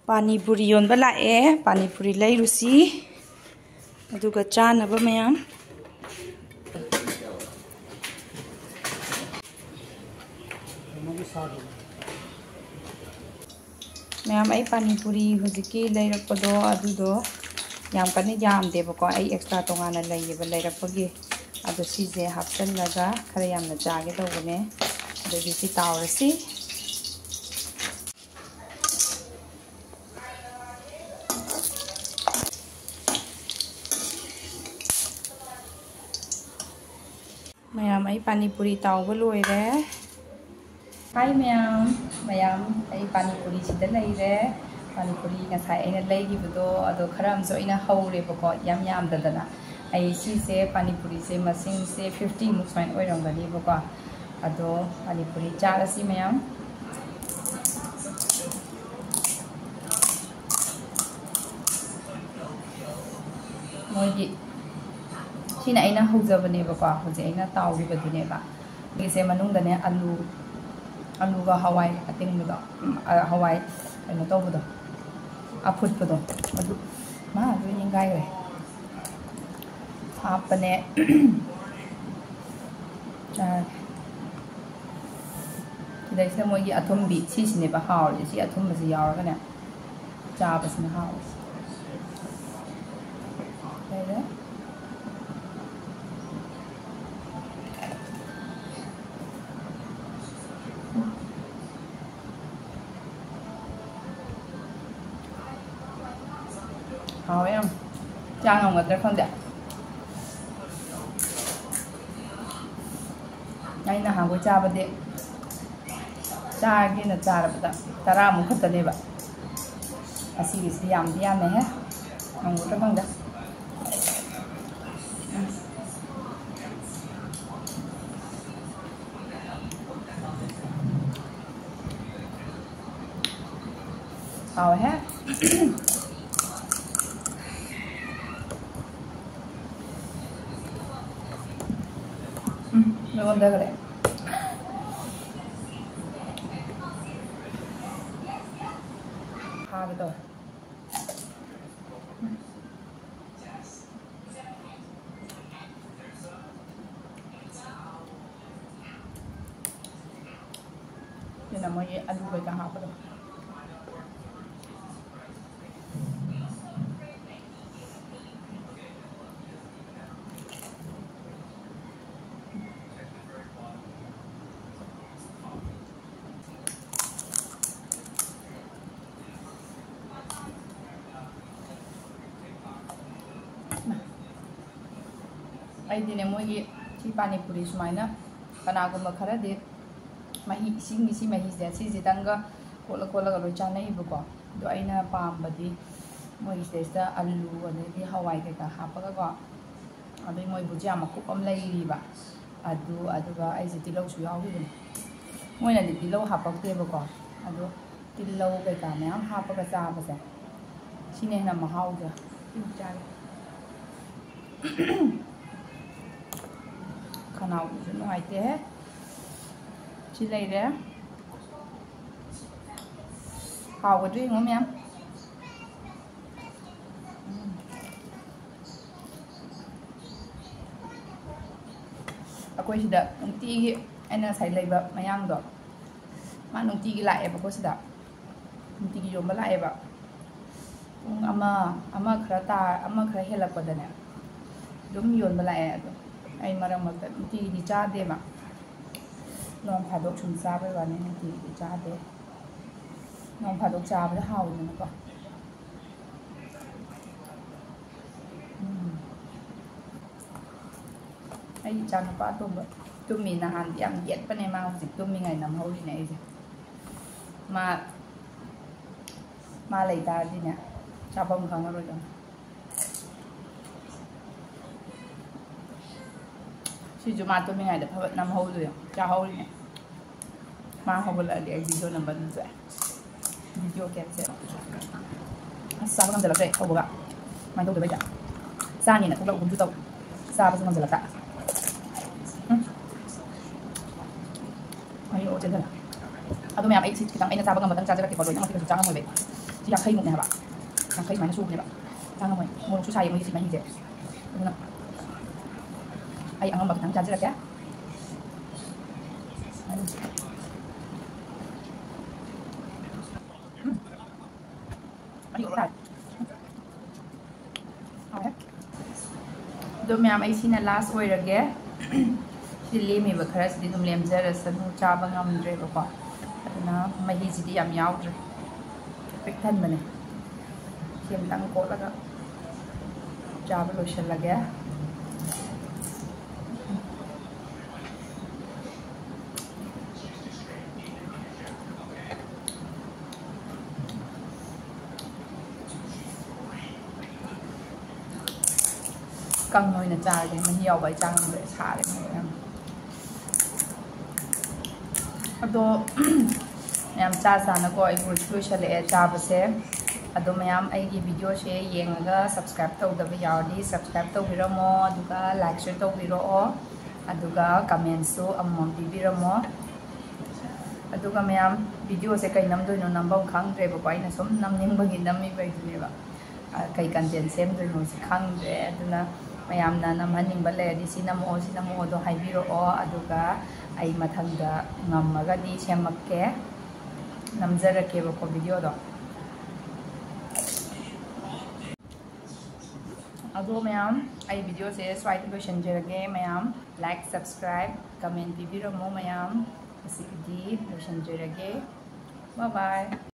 Pani-Puri yonba lae, Pani-Puri layrusi aduga chanaba mayam mayam ai Pani-Puri hujiki layrakpado adudo yam kani yamdebako ai extra tongana layeba layrakpagi adu sije hapsanlaga khara yamna chage tawbane adagi si tawrasi mayam ai Pani-Puri tawba loire. Hi mayam ai Pani-Puri sida laire. Pani-Puri ngasai aina laigibado ado khara amso aina haurebako yam dadana ai sise Pani-Puri se masing se 50 muk swain oirangani bako ado Pani-Puri charasi mayam moigi sina aina hojabane bako hoje aina tawribadune ba ise manungdane alu ga hawai atingbudo hawai ano tawbudo aputbudo adu ma adu ningai re hapane dai se mogi atumbi sisine ba hawri si atumbasi yawragane chabasina hawri dai hào em trang không ngật không đẹp ngay là hàng của cha bên điện cha kia là cha là bận ta ra một khất này vậy à xí đi ăn này hết không ngật không đẹp hào hết Ngon đây kare. Ha betul. Ini namanya alu baik apa tu? Ai di mogi si Pani-Puri sumaina kanagumba khara de mahi sing si mahi si jitanga kola ga chana ibuko do aina pambadi mogi testa alu ane hawai ka hapaga ko abi moi bujia makuk am lairiba aduga ai jitilau su yawi ni moina ni tilau hapakte bako adu tilau ka mayam hapaga chaba sa sine na mahau ja chai khanaw ju nuai te chi lai re haw ga dui ngom yam akoi sida nti gi aina sai lai ba mayang do ma nti gi lai ba ko sida nti gi yom ba lai ba ama khara ta ama khara helak pa dane dum yon ba lai ado ai marang magda nti di cha de ma nong phadok chum cha ba wa ne nti di cha de nong phadok cha ba haw ni ko ai cha na pa tum mi na han yam yet pa ne ma jik tum mi ngai nam ho ni nei ma lai ta di ne cha bom khang ro jang si cuma tu mengai dah dapat 6 hole tu yang jauh ni mah hole ada video number tu video capture asal kan jelas deh kau buka main tu baca sani nak tu pun tahu sah pasal jelas tak ayo macam tu lah aduh memang kita nak sabar kan batang cara kita kalau yang kita jangan mulai याखई मुने हबा याखई minus सुने बा तांग मोय मोर सु साइ मोय सि मही जे अदुना ai angam bakang charger क्या दो मैम ऐसीना लास्ट होइरगे सि लेमेबा खरा सिदि दुम लेमजरसनु चाबा ngamdre बको अदुना मही सिदि याम यावद्रे pick थनबने सेमतंग कोलगा Chaba लोइसलगे căng nồi là trà thì mình nhiều vậy trăng để xả để em ado em cha sa na ko ai bu lu chale cha ba se ado mayam ai gi video she yenga subscribe to da ya di subscribe to biro mo aduga like share to biro o aduga comment su amom bi biro mo aduga mayam video se kai nam do no nambam khang re ba pai na som nam ning ba gi nam mi bai du ba kai content sem do no si khang re aduna mayam na namhaning ba le di sinamo do haibiro o aduga ai mathangda ngamaga di semakke namjarake ba ko video do ado mayam ai video se swai to shanjerage mayam like subscribe comment bibiro mo mayam asidi shanjerage bye bye